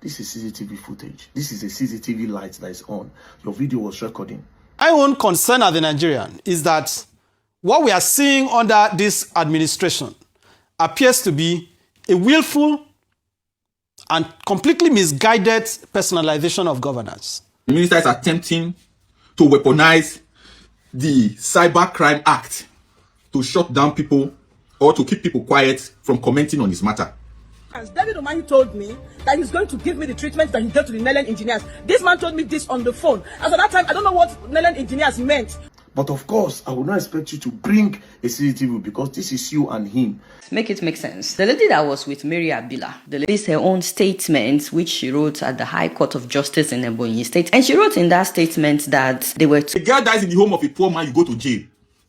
This is CCTV footage. This is a CCTV light that is on. Your video was recording. My own concern as a Nigerian is that what we are seeing under this administration appears to be a willful and completely misguided personalization of governance. The minister is attempting to weaponize the Cybercrime Act to shut down people or to keep people quiet from commenting on this matter. David Umahi told me that he's going to give me the treatment that he gave to the Nelen engineers. This man told me this on the phone. As at that time, I don't know what Nelen engineers meant. But of course, I would not expect you to bring a CCTV because this is you and him. Make it make sense. The lady that was with Mary HABILA, the lady is her own statement, which she wrote at the High Court of Justice in Ebonyi State. And she wrote in that statement that they were... A girl dies in the home of a poor man, you go to jail.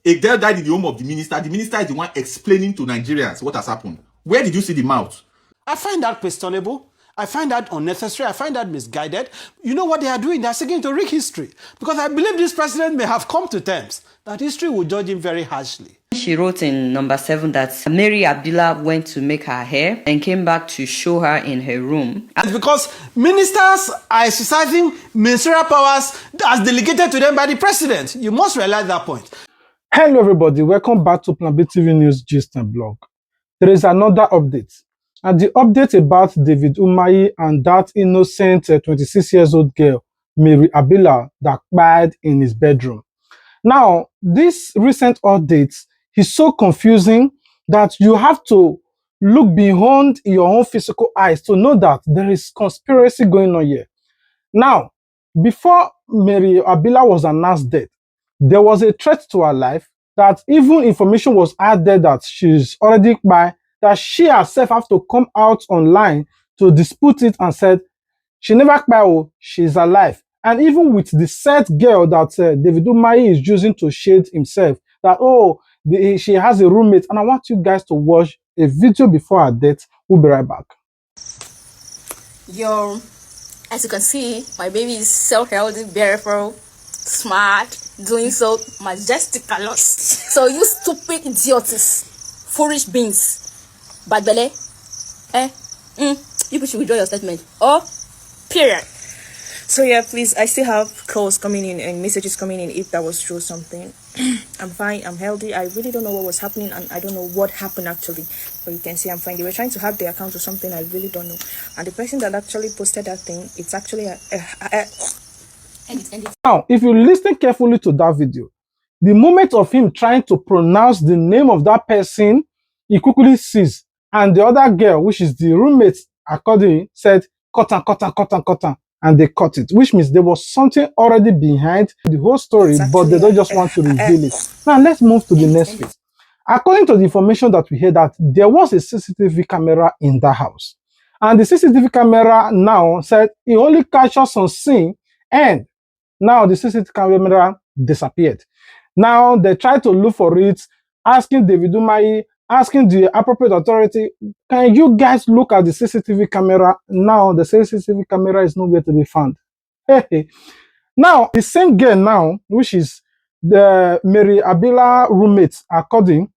A girl died in the home of the minister. The minister is the one explaining to Nigerians what has happened. Where did you see the mouth? I find that questionable. I find that unnecessary. I find that misguided. You know what they are doing? They are seeking to rig history. Because I believe this president may have come to terms that history will judge him very harshly. She wrote in number 7 that Mary HABILA went to make her hair and came back to show her in her room. It's because ministers are exercising ministerial powers as delegated to them by the president. You must realize that point. Hello everybody, welcome back to Plan B TV News Gist and Blog. There is another update. And the update about David Umahi and that innocent 26-year-old girl, Mary HABILA, that died in his bedroom. Now, this recent update is so confusing that you have to look beyond your own physical eyes to know that there is conspiracy going on here. Now, before Mary HABILA was announced dead, there was a threat to her life that even information was out there that she's already by, that she herself have to come out online to dispute it and said she never died, she's alive. And even with the said girl that David Umahi is using to shade himself, that she has a roommate. And I want you guys to watch a video before her death. We'll be right back. Yo, as you can see, my baby is so healthy, beautiful, smart, doing so majestically. So you stupid idiots, foolish beings, bad belly, you should withdraw your statement. Oh, period. So yeah, please, I still have calls coming in and messages coming in if that was true something. I'm fine, I'm healthy. I really don't know what was happening and I don't know what happened actually. But you can see I'm fine. They were trying to hack the account or something, I really don't know. And the person that actually posted that thing, it's actually Now, if you listen carefully to that video, the moment of him trying to pronounce the name of that person, he quickly sees. And the other girl, which is the roommate, accordingly, said, cut on. And they cut it, which means there was something already behind the whole story, exactly, but they don't just want to reveal it. Now, let's move to the next phase. According to the information that we heard, that there was a CCTV camera in the house. And the CCTV camera now said it only captures on scene, and now the CCTV camera disappeared. Now, they tried to look for it, asking David Umahi, asking the appropriate authority, can you guys look at the CCTV camera? Now, the CCTV camera is nowhere to be found. Now, the same girl now, which is the Mary HABILA roommate, according,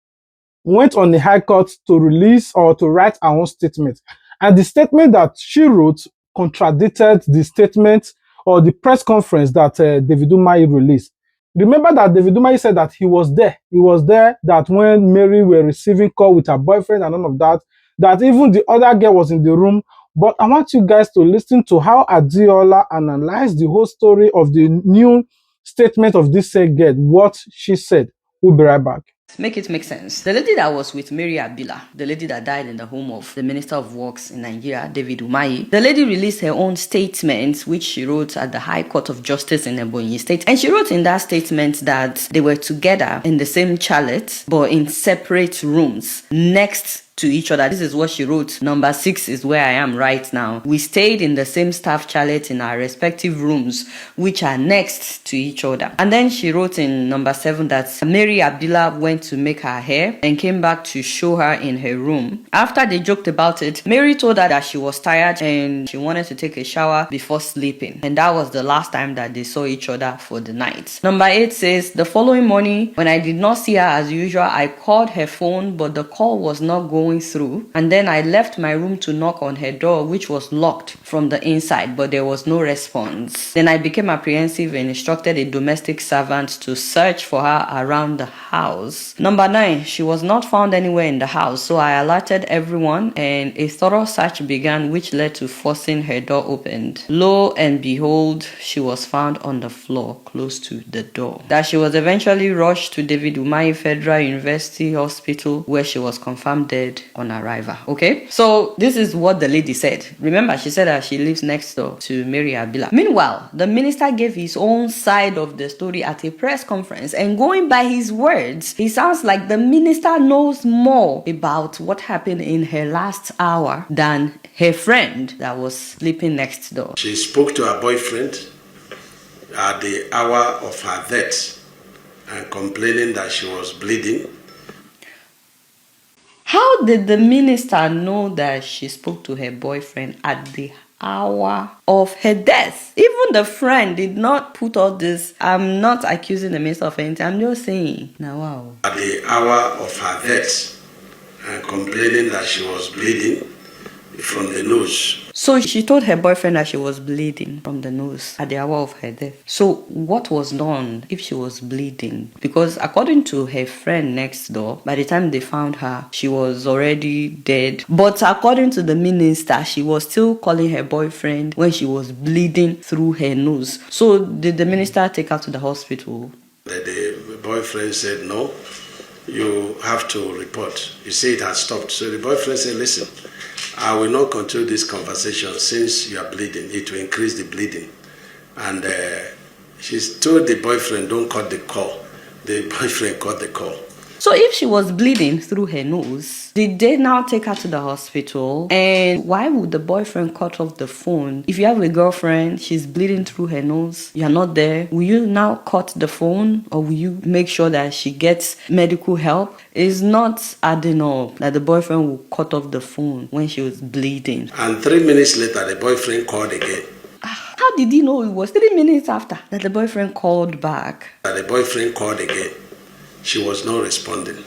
went on the High Court to release or to write her own statement. And the statement that she wrote contradicted the statement or the press conference that David Umahi released. Remember that David Umahi said that he was there. He was there that when Mary were receiving call with her boyfriend and all of that, that even the other girl was in the room. But I want you guys to listen to how Adiola analyzed the whole story of the new statement of this girl, what she said. We'll be right back. Make it make sense. The lady that was with Mary HABILA, the lady that died in the home of the Minister of Works in Nigeria, David Umahi, the lady released her own statement, which she wrote at the High Court of Justice in Ebonyi State. And she wrote in that statement that they were together in the same chalet, but in separate rooms, next to each other. This is what she wrote. Number 6 is where I am right now. We stayed in the same staff chalet in our respective rooms, which are next to each other. And then she wrote in number 7 that Mary HABILA went to make her hair and came back to show her in her room. After they joked about it, Mary told her that she was tired and she wanted to take a shower before sleeping. And that was the last time that they saw each other for the night. Number 8 says, the following morning, when I did not see her as usual, I called her phone, but the call was not going going through. And then I left my room to knock on her door, which was locked from the inside, but there was no response. Then I became apprehensive and instructed a domestic servant to search for her around the house. Number 9, she was not found anywhere in the house, so I alerted everyone and a thorough search began, which led to forcing her door opened. Lo and behold, she was found on the floor close to the door. That she was eventually rushed to David Umahi Federal University Hospital, where she was confirmed dead on arrival. Okay, so this is what the lady said. Remember, she said that she lives next door to Mary HABILA. Meanwhile, the minister gave his own side of the story at a press conference, and going by his words, it sounds like the minister knows more about what happened in her last hour than her friend that was sleeping next door. She spoke to her boyfriend at the hour of her death and complaining that she was bleeding. How did the minister know that she spoke to her boyfriend at the hour of her death? Even the friend did not put all this. I'm not accusing the minister of anything. I'm just saying. Now, wow. At the hour of her death and complaining that she was bleeding from the nose. So she told her boyfriend that she was bleeding from the nose at the hour of her death. So what was done if she was bleeding? Because according to her friend next door, by the time they found her, she was already dead. But according to the minister, she was still calling her boyfriend when she was bleeding through her nose. So did the minister take her to the hospital? The boyfriend said, no, you have to report. You say it has stopped. So the boyfriend said, listen, I will not continue this conversation since you are bleeding. It will increase the bleeding. And she told the boyfriend, don't cut the call. The boyfriend cut the call. So if she was bleeding through her nose, did they now take her to the hospital? And why would the boyfriend cut off the phone? If you have a girlfriend, she's bleeding through her nose, you're not there, will you now cut the phone or will you make sure that she gets medical help? It's not adding up that the boyfriend will cut off the phone when she was bleeding. And 3 minutes later, the boyfriend called again. How did he know it was 3 minutes after that the boyfriend called back? The boyfriend called again. She was not responding.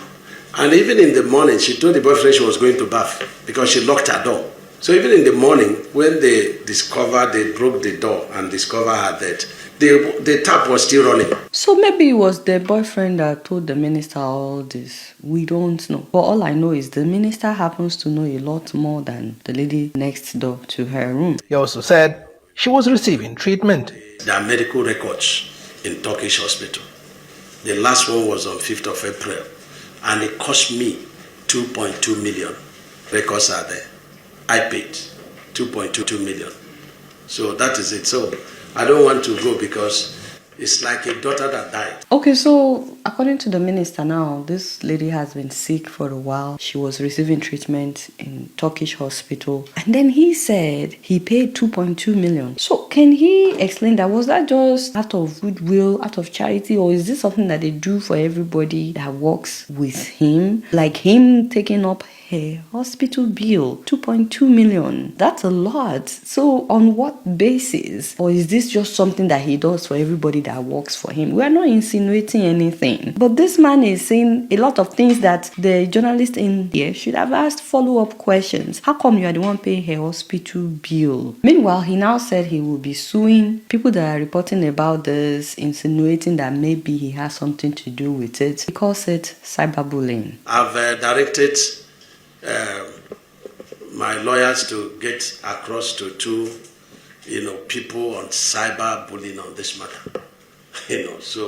And even in the morning, she told the boyfriend she was going to bath because she locked her door. So even in the morning, when they broke the door and discovered her dead, the tap was still running. So maybe it was the boyfriend that told the minister all this. We don't know. But all I know is the minister happens to know a lot more than the lady next door to her room. He also said she was receiving treatment. There are medical records in Turkish hospital. The last one was on 5th of April, and it cost me 2.2 million. Records are there. I paid 2.22 million. So that is it. So I don't want to go because it's like a daughter that died. Okay, so according to the minister now, this lady has been sick for a while. She was receiving treatment in Turkish hospital. And then he said he paid 2.2 million. So can he explain that? Was that just out of goodwill, out of charity, or is this something that they do for everybody that works with him? Like him taking up her hospital bill, 2.2 million. That's a lot. So on what basis? Or is this just something that he does for everybody that works for him? We are not insinuating anything. But this man is saying a lot of things that the journalist in here should have asked follow-up questions. How come you are the one paying her hospital bill? Meanwhile, he now said he will be suing people that are reporting about this, insinuating that maybe he has something to do with it. He calls it cyberbullying. I've directed my lawyers to get across to two, people on cyberbullying on this matter. So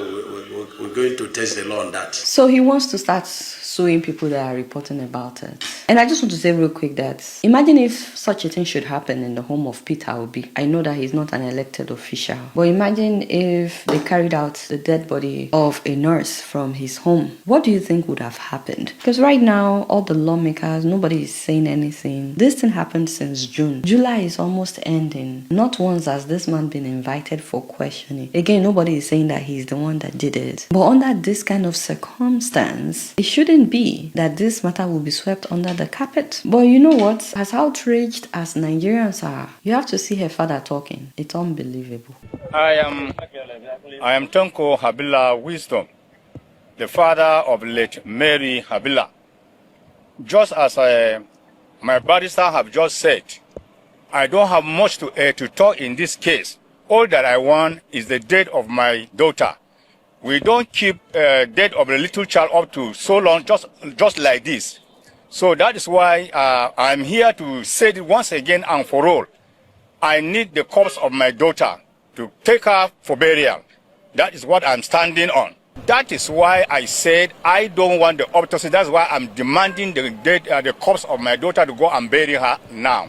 we're going to test the law on that. So he wants to start suing people that are reporting about it. And I just want to say real quick that imagine if such a thing should happen in the home of Peter Obi. I know that he's not an elected official, but imagine if they carried out the dead body of a nurse from his home. What do you think would have happened? Because right now, all the lawmakers, nobody is saying anything. This thing happened since June. July is almost ending. Not once has this man been invited for questioning. Again, nobody is saying that he's the one that did it. But under this kind of circumstance, it shouldn't be that this matter will be swept under the carpet. But you know what? As outraged as Nigerians are, you have to see her father talking. It's unbelievable. I am Tonko HABILA Wisdom, the father of late Mary HABILA. just as my barrister have just said, I don't have much to talk in this case. All that I want is the death of my daughter. We don't keep death of a little child up to so long, just like this. So that is why I'm here to say it once again and for all. I need the corpse of my daughter to take her for burial. That is what I'm standing on. That is why I said I don't want the autopsy. That's why I'm demanding the corpse of my daughter to go and bury her now.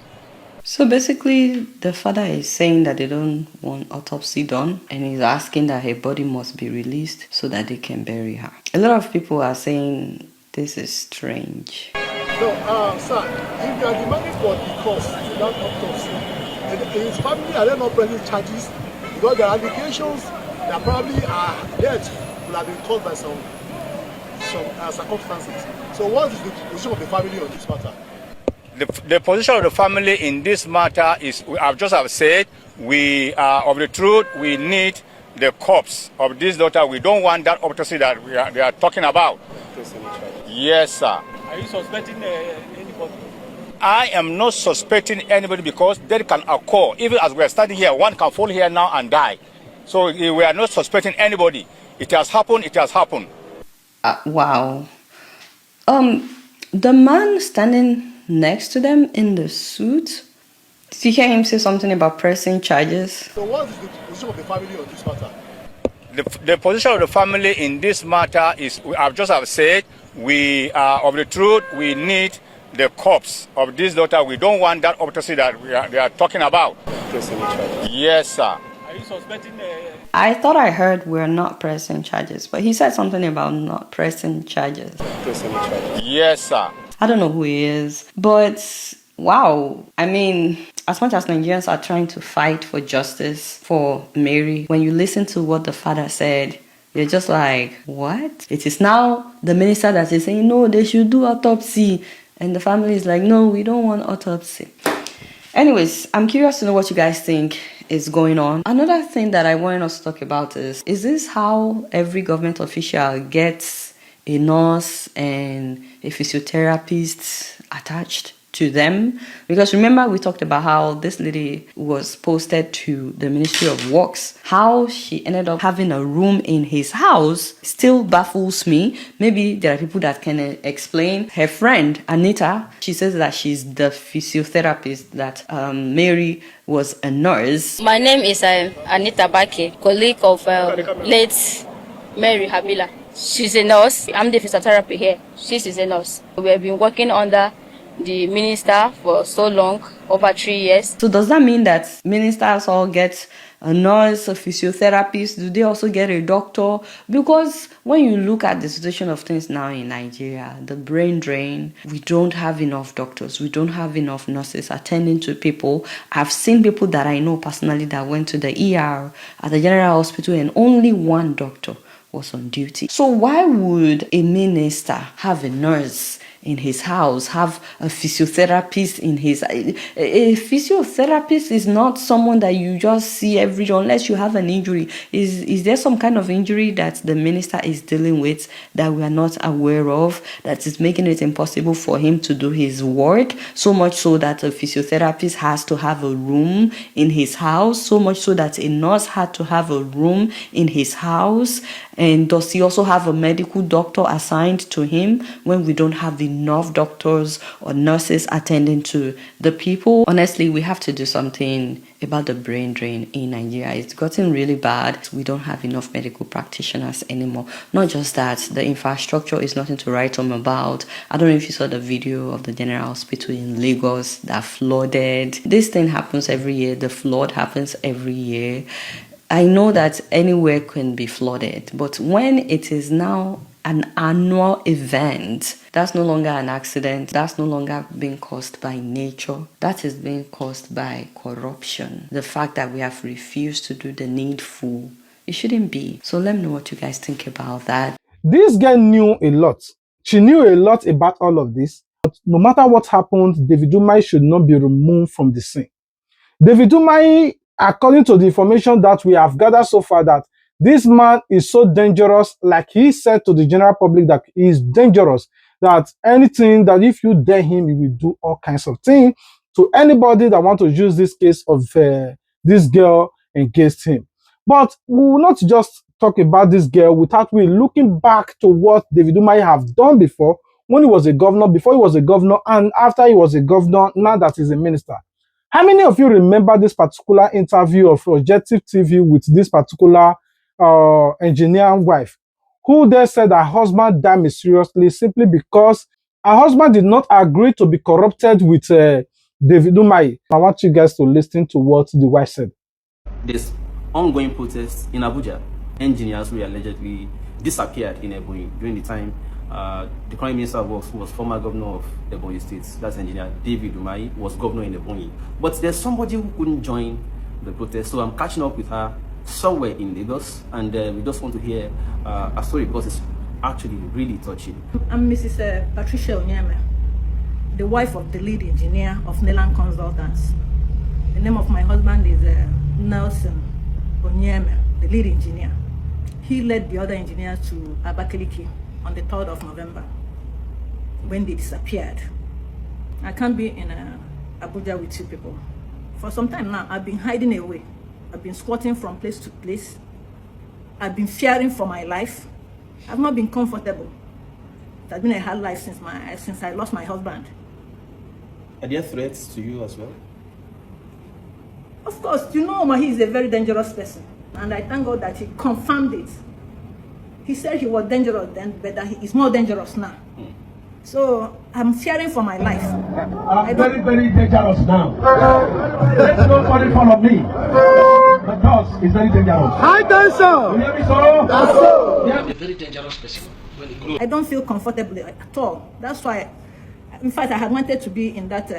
So basically, the father is saying that they don't want autopsy done, and he's asking that her body must be released so that they can bury her. A lot of people are saying this is strange. No, sir, if you are demanding for the cost to that autopsy, and his family are they not pressing charges because there are allegations that probably death will have been caused by some circumstances. So what is the position of the family on this matter? The position of the family in this matter is, I've just said, we are of the truth. We need the corpse of this daughter. We don't want that autopsy that they are talking about. Yes, sir. Are you suspecting anybody? I am not suspecting anybody because that can occur. Even as we are standing here, one can fall here now and die. So we are not suspecting anybody. It has happened. It has happened. Wow. The man standing next to them in the suit, did you hear him say something about pressing charges? So what is the position of the family on this matter? The position of the family in this matter is, I've just said, we are of the truth. We need the corpse of this daughter. We don't want that autopsy that they are talking about. Yes, sir. Are you suspecting? I thought I heard we're not pressing charges, but he said something about not pressing charges. Yes, sir. I don't know who he is, but wow. I mean, as much as Nigerians are trying to fight for justice for Mary, when you listen to what the father said, you're just like, what? It is now the minister that is saying, no, they should do autopsy. And the family is like, no, we don't want autopsy. Anyways, I'm curious to know what you guys think is going on. Another thing that I want us to talk about is this how every government official gets a nurse and a physiotherapist attached to them? Because remember, we talked about how this lady was posted to the Ministry of Works. How she ended up having a room in his house still baffles me. Maybe there are people that can explain. Her friend, Anita, she says that she's the physiotherapist, that Mary was a nurse. My name is Anita Bake, colleague of late Mary HABILA. She's a nurse. I'm the physiotherapy here. She's a nurse. We have been working under the minister for so long, over 3 years. So does that mean that ministers all get a nurse, a physiotherapist? Do they also get a doctor? Because when you look at the situation of things now in Nigeria, the brain drain, we don't have enough doctors. We don't have enough nurses attending to people. I've seen people that I know personally that went to the ER at the general hospital and only one doctor was on duty. So why would a minister have a nurse in his house, have a physiotherapist in his... A physiotherapist is not someone that you just see every day unless you have an injury. Is there some kind of injury that the minister is dealing with that we are not aware of, that is making it impossible for him to do his work? So much so that a physiotherapist has to have a room in his house, so much so that a nurse had to have a room in his house. And does he also have a medical doctor assigned to him when we don't have enough doctors or nurses attending to the people? Honestly, we have to do something about the brain drain in Nigeria. It's gotten really bad. We don't have enough medical practitioners anymore. Not just that, the infrastructure is nothing to write home about. I don't know if you saw the video of the general hospital in Lagos that flooded. This thing happens every year. The flood happens every year. I know that anywhere can be flooded, but when it is now an annual event, that's no longer an accident. That's no longer being caused by nature. That is being caused by corruption. The fact that we have refused to do the needful. It shouldn't be. So let me know what you guys think about that. This girl knew a lot. She knew a lot about all of this. But no matter what happened, David Umahi should not be removed from the scene. David Umahi, according to the information that we have gathered so far, that this man is so dangerous, like he said to the general public that he is dangerous, that anything that if you dare him, he will do all kinds of things to anybody that want to use this case of this girl against him. But we will not just talk about this girl without we looking back to what David Umahi have done before, when he was a governor, before he was a governor, and after he was a governor, now that he's a minister. How many of you remember this particular interview of Objective TV with this particular engineer wife, who they said her husband died mysteriously simply because her husband did not agree to be corrupted with David Umahi? I want you guys to listen to what the wife said. There's ongoing protests in Abuja. Engineers who allegedly disappeared in Ebonyi during the time the current minister of works was former governor of Ebonyi State. That's engineer David Umahi, was governor in Ebonyi. But there's somebody who couldn't join the protest, so I'm catching up with her somewhere in Lagos, and we just want to hear a story because it's actually really touching. I'm Mrs. Patricia Onyeme, the wife of the lead engineer of Nelan Consultants. The name of my husband is Nelson Onyeme, the lead engineer. He led the other engineers to Abakaliki on the 3rd of November when they disappeared. I can't be in Abuja with you people. For some time now, I've been hiding away. I've been squatting from place to place. I've been fearing for my life. I've not been comfortable. It has been a hard life since I lost my husband. Are there threats to you as well? Of course, you know Umahi is a very dangerous person. And I thank God that he confirmed it. He said he was dangerous then, but that he is more dangerous now. So I'm fearing for my life. I'm very, very dangerous now. Let nobody follow me. Because it's very dangerous. Hi, Dancer! You hear me, so? That's so. A very dangerous person. I don't feel comfortable at all. That's why, in fact, I had wanted to be in that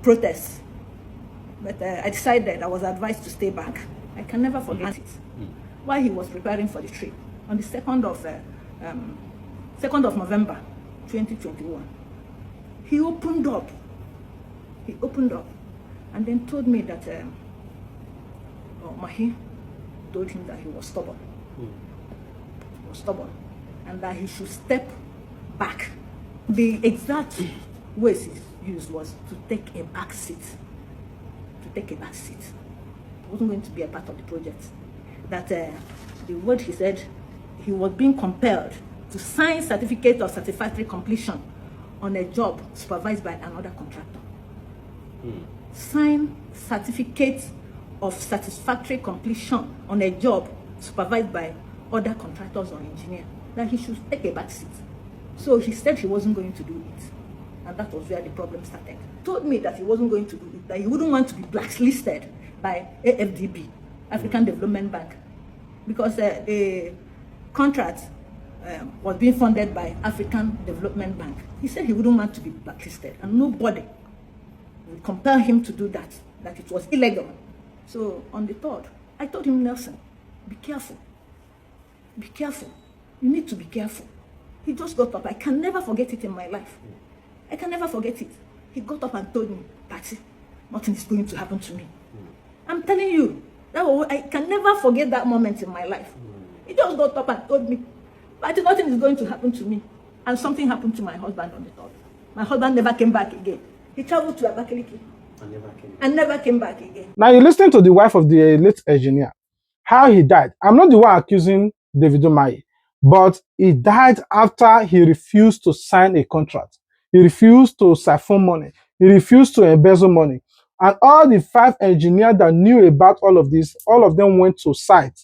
protest. But I decided, I was advised to stay back. I can never forget it. While he was preparing for the trip, on the 2nd of November, 2021, he opened up. And then told me that Umahi told him that he was stubborn. He was stubborn. And that he should step back. The exact words he used was to take a back seat. He wasn't going to be a part of the project. That the word he said, he was being compelled to sign certificate of satisfactory completion on a job supervised by another contractor. Sign certificate of satisfactory completion on a job supervised by other contractors or engineers. That he should take a back seat. So he said he wasn't going to do it. And that was where the problem started. Told me that he wasn't going to do it, that he wouldn't want to be blacklisted by AFDB, African Development Bank, because the contract was being funded by African Development Bank. He said he wouldn't want to be blacklisted, and nobody would compel him to do that it was illegal. So on the 3rd, I told him, Nelson, be careful. Be careful. You need to be careful. He just got up. I can never forget it in my life. I can never forget it. He got up and told me, Patty, nothing is going to happen to me. I'm telling you, I can never forget that moment in my life. He just got up and told me, Patty, nothing is going to happen to me. And something happened to my husband on the 3rd. My husband never came back again. He traveled to Abakaliki and never came back again. Now you listen to the wife of the late engineer, how he died. I'm not the one accusing David Umahi, but he died after he refused to sign a contract. He refused to siphon money. He refused to embezzle money. And all the 5 engineers that knew about all of this, all of them went to site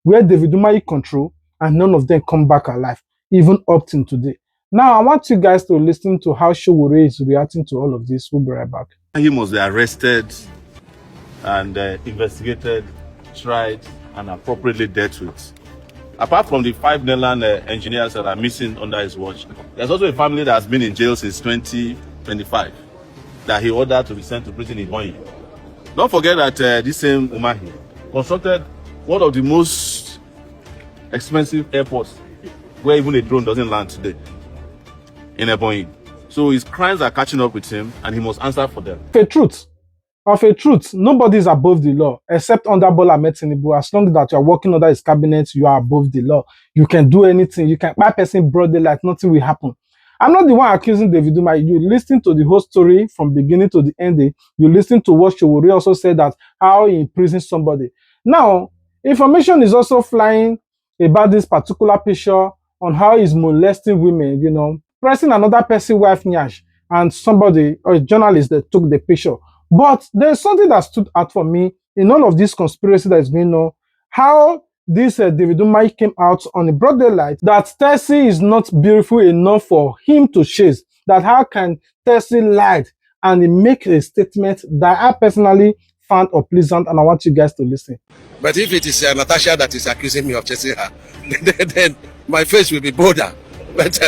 where David Umahi controlled, and none of them come back alive, even up till today. Now, I want you guys to listen to how Showore is reacting to all of this. We'll be right back. He must be arrested and investigated, tried, and appropriately dealt with. Apart from the 5 Nelan engineers that are missing under his watch, there's also a family that has been in jail since 2025 that he ordered to be sent to prison in Umahi. Don't forget that this same Umahi constructed one of the most expensive airports where even a drone doesn't land today in Ebonyi. So his crimes are catching up with him and he must answer for them. The truth. of a truth, nobody is above the law except under Bola Ahmed Tinubu. As long as you are working under his cabinet, you are above the law. You can do anything. You can buy person broad daylight, nothing will happen. I'm not the one accusing David Umahi. You listen to the whole story from beginning to the end. You listen to what Showore also said, that how he imprisoned somebody. Now, information is also flying about this particular picture on how he's molesting women, you know, pressing another person's wife nyash, and somebody, or a journalist, that took the picture. But there's something that stood out for me in all of this conspiracy that is going on, how this David Umahi came out on a broad daylight that Tessie is not beautiful enough for him to chase. That how can Tessie lie and he make a statement that I personally found unpleasant, and I want you guys to listen. But if it is Natasha that is accusing me of chasing her, then my face will be bolder. But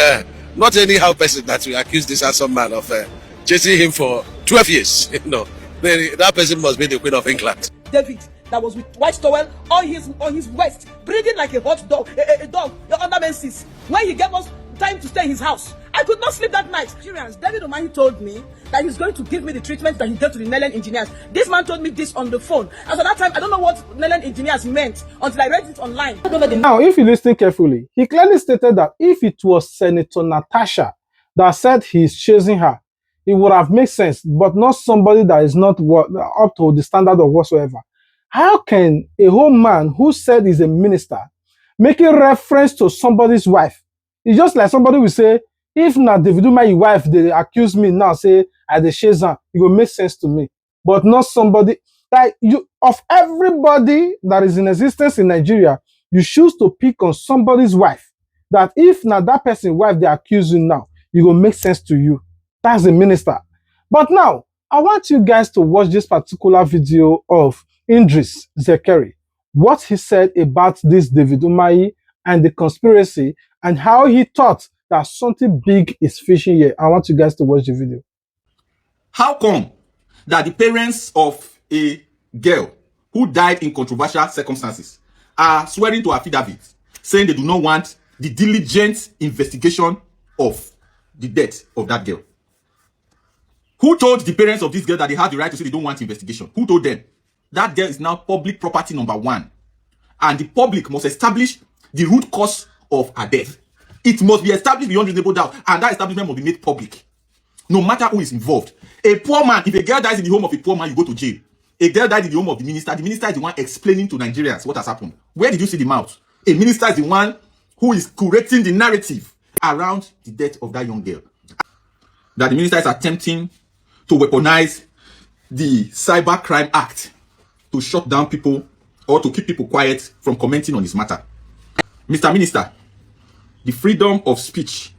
not anyhow person that will accuse this handsome man of chasing him for 12 years. You know, then that person must be the Queen of England. David, that was with white towel on his waist, breathing like a hot dog, a dog, the under menses. When he gave us time to stay in his house, I could not sleep that night. David Umahi told me that he's going to give me the treatment that he gave to the Nelen engineers. This man told me this on the phone. As at that time, I don't know what Nelen engineers meant until I read it online. Now, if you listen carefully, he clearly stated that if it was Senator Natasha that said he's chasing her, it would have made sense, but not somebody that is not up to the standard of whatsoever. How can a whole man who said he's a minister making reference to somebody's wife? It's just like somebody will say, if not David Umahi's wife, they accuse me now, say I the chase her, it will make sense to me. But not somebody like you. Of everybody that is in existence in Nigeria, you choose to pick on somebody's wife. That if not that person's wife they accuse you now, it will make sense to you. That's the minister. But now, I want you guys to watch this particular video of Idris Zekeri, what he said about this David Umahi and the conspiracy, and how he thought that something big is fishing here. I want you guys to watch the video. How come that the parents of a girl who died in controversial circumstances are swearing to affidavits, saying they do not want the diligent investigation of the death of that girl? Who told the parents of this girl that they have the right to say they don't want investigation? Who told them? That girl is now public property number one. And the public must establish the root cause of her death. It must be established beyond reasonable doubt, and that establishment must be made public. No matter who is involved. A poor man, if a girl dies in the home of a poor man, you go to jail. A girl died in the home of the minister is the one explaining to Nigerians what has happened. Where did you see the mouth? A minister is the one who is correcting the narrative around the death of that young girl. That the minister is attempting to weaponize the Cybercrime Act to shut down people or to keep people quiet from commenting on this matter. Mr. Minister, the freedom of speech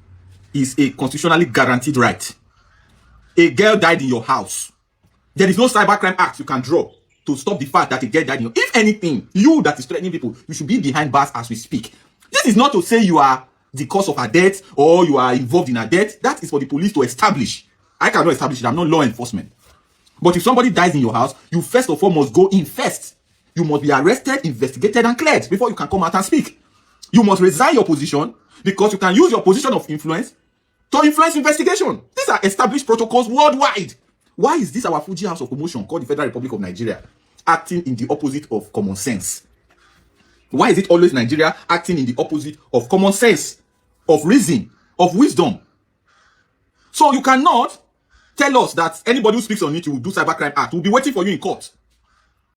is a constitutionally guaranteed right. A girl died in your house. There is no Cybercrime Act you can draw to stop the fact that a girl died in your house. If anything, you that is threatening people, you should be behind bars as we speak. This is not to say you are the cause of her death or you are involved in her death. That is for the police to establish. I cannot establish it. I'm not law enforcement. But if somebody dies in your house, you first of all must go in first. You must be arrested, investigated, and cleared before you can come out and speak. You must resign your position because you can use your position of influence to influence investigation. These are established protocols worldwide. Why is this our Fuji House of Promotion called the Federal Republic of Nigeria acting in the opposite of common sense? Why is it always Nigeria acting in the opposite of common sense, of reason, of wisdom? So you cannot tell us that anybody who speaks on it will do Cybercrime Act. We'll be waiting for you in court.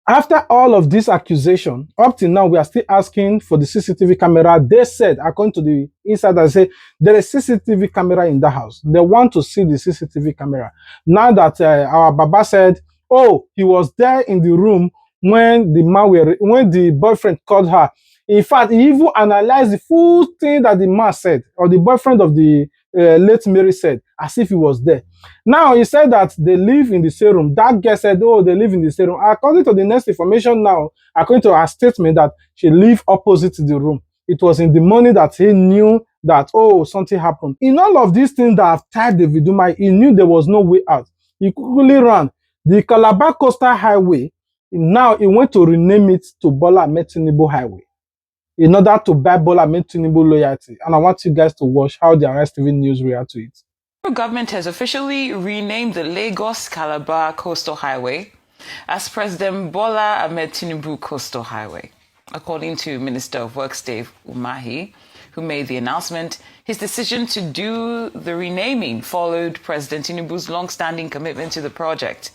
After all of this accusation, up till now, we are still asking for the CCTV camera. They said, according to the insider, they say there is CCTV camera in the house. They want to see the CCTV camera. Now that our Baba said, oh, he was there in the room when the boyfriend called her. In fact, he even analyzed the full thing that the man said, or the boyfriend of the late Mary said, as if he was there. Now, he said that they live in the same room. That girl said, oh, they live in the same room. According to the next information now, according to her statement, that she lived opposite the room. It was in the morning that he knew that, oh, something happened. In all of these things that have tied David Umahi, he knew there was no way out. He quickly ran the Calabar Coastal Highway. Now, he went to rename it to Bola Ahmed Tinubu Highway in order to buy Bola Ahmed Tinubu loyalty. And I want you guys to watch how the Arrest TV News react to it. The government has officially renamed the Lagos-Calabar Coastal Highway as President Bola Ahmed Tinubu Coastal Highway. According to Minister of Works Dave Umahi, who made the announcement, his decision to do the renaming followed President Tinubu's long-standing commitment to the project.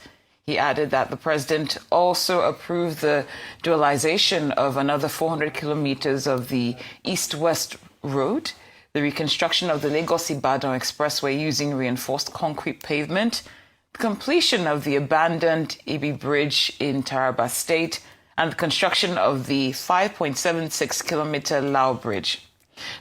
He added that the president also approved the dualization of another 400 kilometers of the east-west road, the reconstruction of the Lagos-Ibadan Expressway using reinforced concrete pavement, the completion of the abandoned Ibi Bridge in Taraba State, and the construction of the 5.76-kilometer Lao Bridge.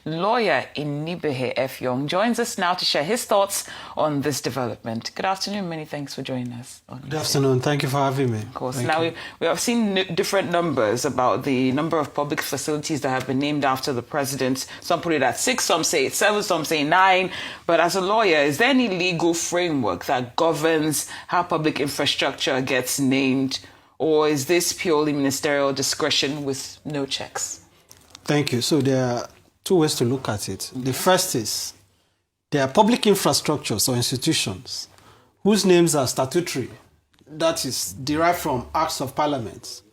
Lawyer Inibehe F. Young joins us now to share his thoughts on this development. Good afternoon. Many thanks for joining us. Good afternoon. Thank you for having me. Of course. Now, we have seen different numbers about the number of public facilities that have been named after the president. Some put it at 6, some say it's 7, some say 9. But as a lawyer, is there any legal framework that governs how public infrastructure gets named? Or is this purely ministerial discretion with no checks? Thank you. So there are two ways to look at it. The first is there are public infrastructures or institutions whose names are statutory, that is derived from acts of parliament,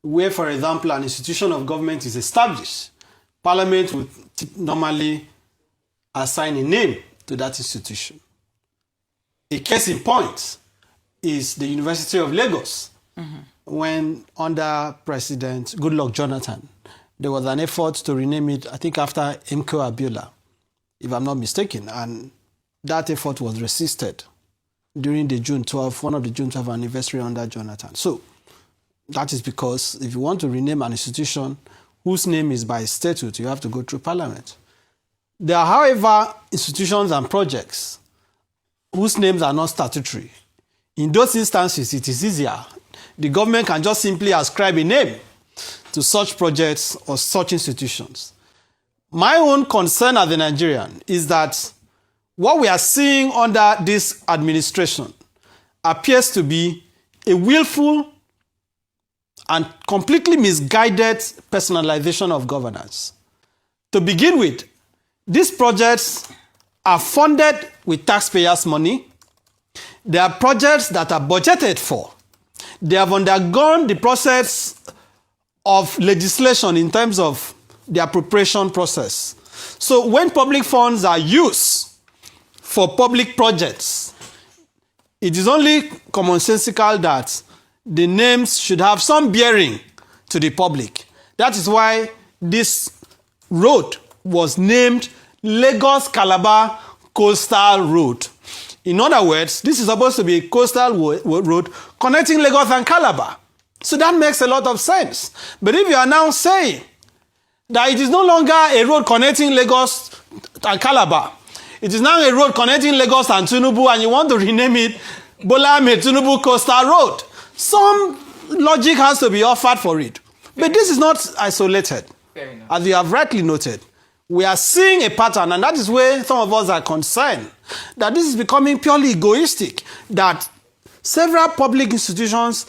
where, for example, an institution of government is established. Parliament would normally assign a name to that institution. A case in point is the University of Lagos. When under President Goodluck Jonathan, there was an effort to rename it, I think after MKO HABILA, if I'm not mistaken, and that effort was resisted during the June 12, one of the June 12 anniversary under Jonathan. So that is because if you want to rename an institution whose name is by statute, you have to go through Parliament. There are, however, institutions and projects whose names are not statutory. In those instances, it is easier. The government can just simply ascribe a name to such projects or such institutions. My own concern as a Nigerian is that what we are seeing under this administration appears to be a willful and completely misguided personalization of governance. To begin with, these projects are funded with taxpayers' money. They are projects that are budgeted for. They have undergone the process of legislation in terms of the appropriation process. So when public funds are used for public projects, it is only commonsensical that the names should have some bearing to the public. That is why this road was named Lagos-Calabar Coastal Road. In other words, this is supposed to be a coastal road connecting Lagos and Calabar. So that makes a lot of sense. But if you are now saying that it is no longer a road connecting Lagos and Calabar, it is now a road connecting Lagos and Tinubu, and you want to rename it Bola Ahmed Tinubu Coastal Road, some logic has to be offered for it. But this is not isolated. Fair enough. As you have rightly noted, we are seeing a pattern, and that is where some of us are concerned, that this is becoming purely egoistic, that several public institutions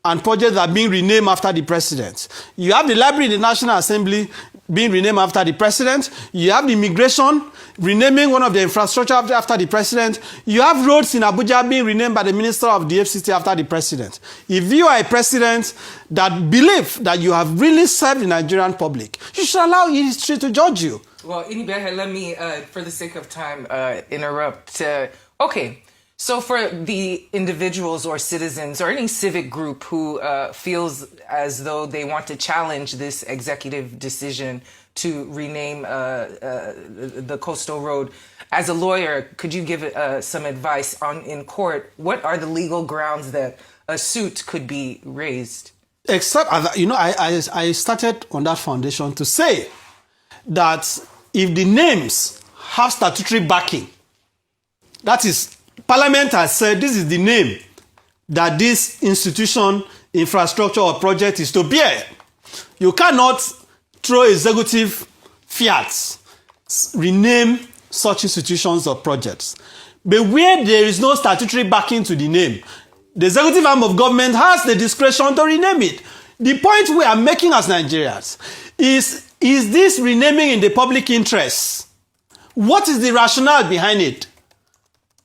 and projects are being renamed after the president. You have the library in the National Assembly being renamed after the president. You have the immigration renaming one of the infrastructure after the president. You have roads in Abuja being renamed by the Minister of the FCT after the president. If you are a president that believes that you have really served the Nigerian public, you should allow history to judge you. Well, Inibehe, let me, for the sake of time, interrupt. Okay. So for the individuals or citizens or any civic group who feels as though they want to challenge this executive decision to rename the coastal road, as a lawyer, could you give some advice in court? What are the legal grounds that a suit could be raised? Except, I started on that foundation to say that if the names have statutory backing, that is, Parliament has said this is the name that this institution, infrastructure or project is to bear. You cannot through executive fiat rename such institutions or projects. But where there is no statutory backing to the name, the executive arm of government has the discretion to rename it. The point we are making as Nigerians is this renaming in the public interest? What is the rationale behind it?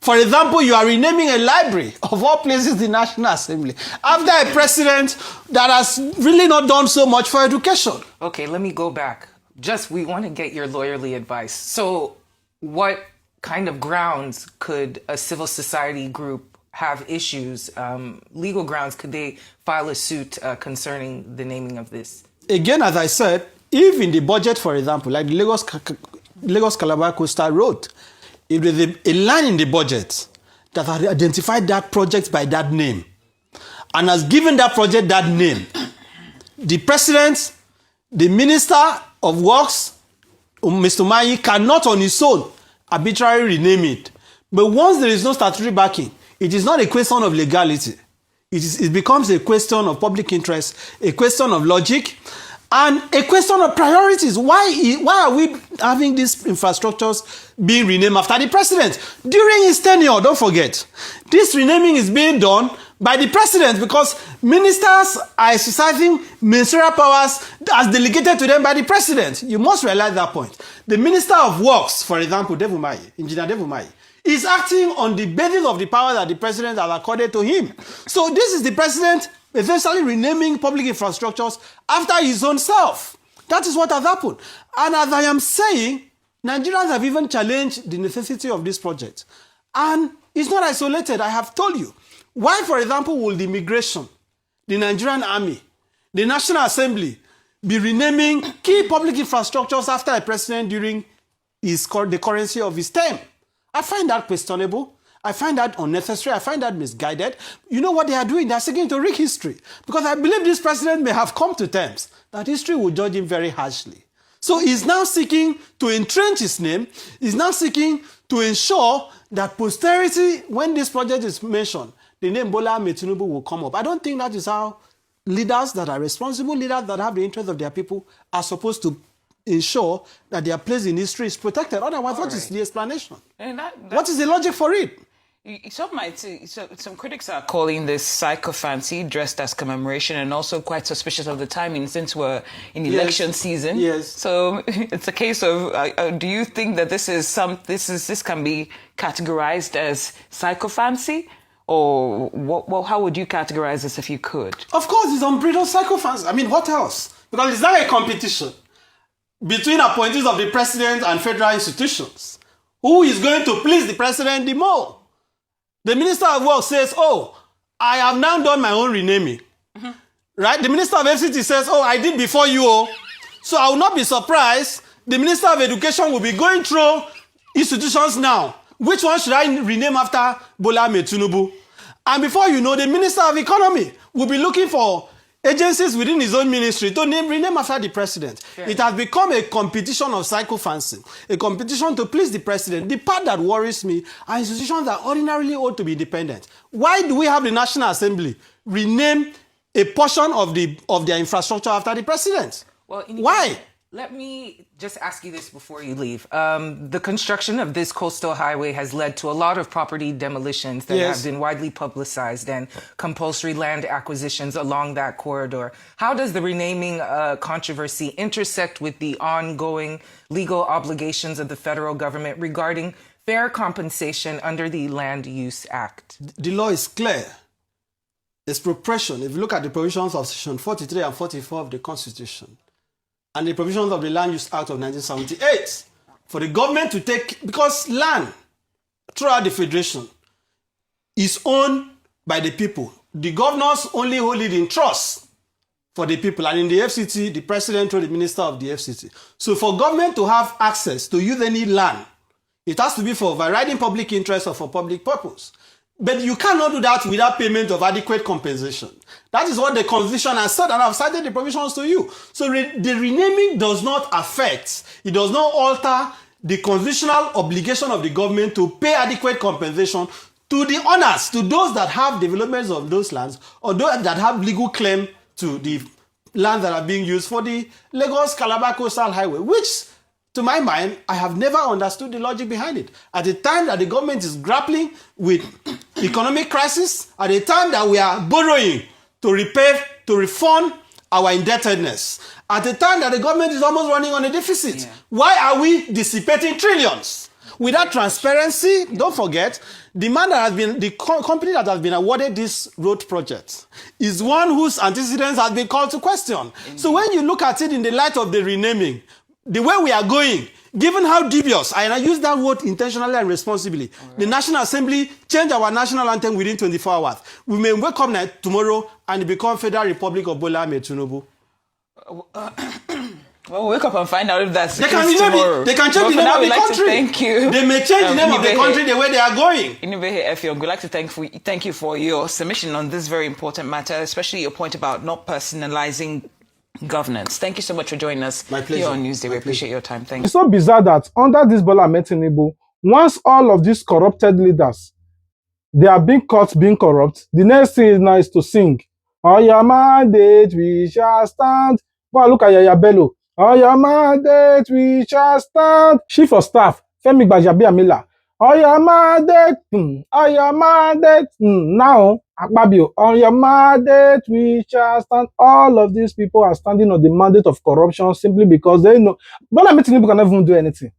For example, you are renaming a library, of all places, the National Assembly, after a president that has really not done so much for education. Okay, let me go back. We want to get your lawyerly advice. So what kind of grounds could a civil society group have issues, legal grounds, could they file a suit concerning the naming of this? Again, as I said, if in the budget, for example, like the Lagos-Calabar Coastal Road, if there's a line in the budget that has identified that project by that name and has given that project that name, the president, the minister of works, Mr. Umahi, cannot on his own arbitrarily rename it. But once there is no statutory backing, it is not a question of legality. It becomes a question of public interest, a question of logic, and a question of priorities. Why are we having these infrastructures being renamed after the president? During his tenure, don't forget, this renaming is being done by the president because ministers are exercising ministerial powers as delegated to them by the president. You must realize that point. The Minister of Works, for example, Engineer Umahi, is acting on the basis of the power that the president has accorded to him. So this is the president essentially renaming public infrastructures after his own self. That is what has happened. And as I am saying, Nigerians have even challenged the necessity of this project. And it's not isolated, I have told you. Why, for example, will the immigration, the Nigerian army, the National Assembly be renaming key public infrastructures after a president during the currency of his term? I find that questionable. I find that unnecessary. I find that misguided. You know what they are doing? They are seeking to rig history. Because I believe this president may have come to terms that history will judge him very harshly. So he's now seeking to entrench his name. He's now seeking to ensure that posterity, when this project is mentioned, the name Bola Ahmed Tinubu will come up. I don't think that is how leaders that are responsible, leaders that have the interest of their people, are supposed to ensure that their place in history is protected. Otherwise, what is the explanation? And what is the logic for it? Some critics are calling this sycophancy dressed as commemoration and also quite suspicious of the timing since we're in election season. Yes. So it's a case of, do you think that this can be categorized as sycophancy? Or how would you categorize this if you could? Of course, it's unbridled sycophancy. I mean, what else? Because it's not a competition between appointees of the president and federal institutions. Who is going to please the president the more? The Minister of Works says, oh, I have now done my own renaming. Mm-hmm. Right? The Minister of FCT says, oh, I did before you. Oh. So I will not be surprised. The Minister of Education will be going through institutions now. Which one should I rename after Bola Ahmed Tinubu? And before you know, the Minister of Economy will be looking for agencies within his own ministry to rename after the president. Sure. It has become a competition of sycophancy, a competition to please the president. The part that worries me are institutions that ordinarily ought to be independent. Why do we have the National Assembly rename a portion of their infrastructure after the president? Well, why? Let me just ask you this before you leave. The construction of this coastal highway has led to a lot of property demolitions that have been widely publicized and compulsory land acquisitions along that corridor. How does the renaming controversy intersect with the ongoing legal obligations of the federal government regarding fair compensation under the Land Use Act? The law is clear. Expropriation, if you look at the provisions of Section 43 and 44 of the Constitution, and the provisions of the Land Use Act of 1978, for the government to take, because land throughout the Federation is owned by the people. The governors only hold it in trust for the people. And in the FCT, the president or the minister of the FCT. So for government to have access to use any land, it has to be for overriding public interest or for public purpose. But you cannot do that without payment of adequate compensation. That is what the Constitution has said, and I've cited the provisions to you. So the renaming does not affect, it does not alter the constitutional obligation of the government to pay adequate compensation to the owners, to those that have developments of those lands, or those that have legal claim to the lands that are being used for the Lagos-Calabar Coastal Highway, which, to my mind, I have never understood the logic behind it. At the time that the government is grappling with economic crisis, at the time that we are borrowing to repay, to refund our indebtedness, at the time that the government is almost running on a deficit, why are we dissipating trillions? Without transparency, don't forget, the man that has been, the company that has been awarded this road project is one whose antecedents has been called to question. So when you look at it in the light of the renaming, the way we are going, given how dubious, and I use that word intentionally and responsibly, the National Assembly changed our national anthem within 24 hours. We may wake up tomorrow and become Federal Republic of Bola Ahmed Tinubu. Well, we'll wake up and find out if that's the case tomorrow. They can change the name of the country. Thank you. They may change the name of the country the way they are going. We'd like to thank you for your submission on this very important matter, especially your point about not personalizing governance. Thank you so much for joining us here on Newsday. We appreciate your time. Thank you. It's so bizarre that under this Bola Ahmed Tinubu, once all of these corrupted leaders, they are being caught being corrupt, the next thing now is to sing, "On your mandate we shall stand." Go and look at Yaya Bello. "On your mandate we shall stand." Chief of Staff, Femi Gbajabiamila. "On your mandate, on your mandate." Now, Akpabio, "On your mandate we shall stand." All of these people are standing on the mandate of corruption simply because they know Bola Ahmed Tinubu cannot even do anything.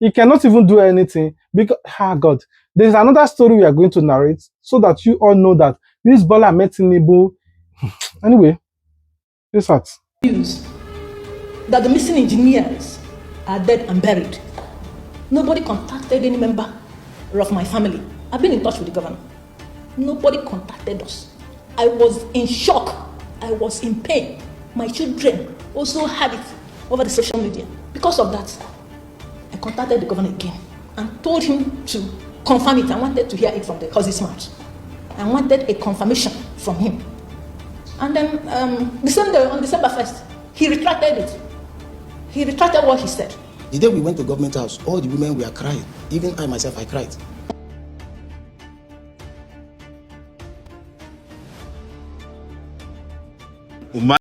He cannot even do anything because, God, there's another story we are going to narrate so that you all know that this Bola Ahmed Tinubu, anyway, this hurts. News that the missing engineers are dead and buried. Nobody contacted any member of my family. I've been in touch with the governor. Nobody contacted us. I was in shock. I was in pain. My children also had it over the social media. Because of that, I contacted the governor again and told him to confirm it. I wanted to hear it from the horse's mouth. I wanted a confirmation from him. And then on December 1st, he retracted it. He retracted what he said. The day we went to government house, all the women were crying. Even I myself, I cried.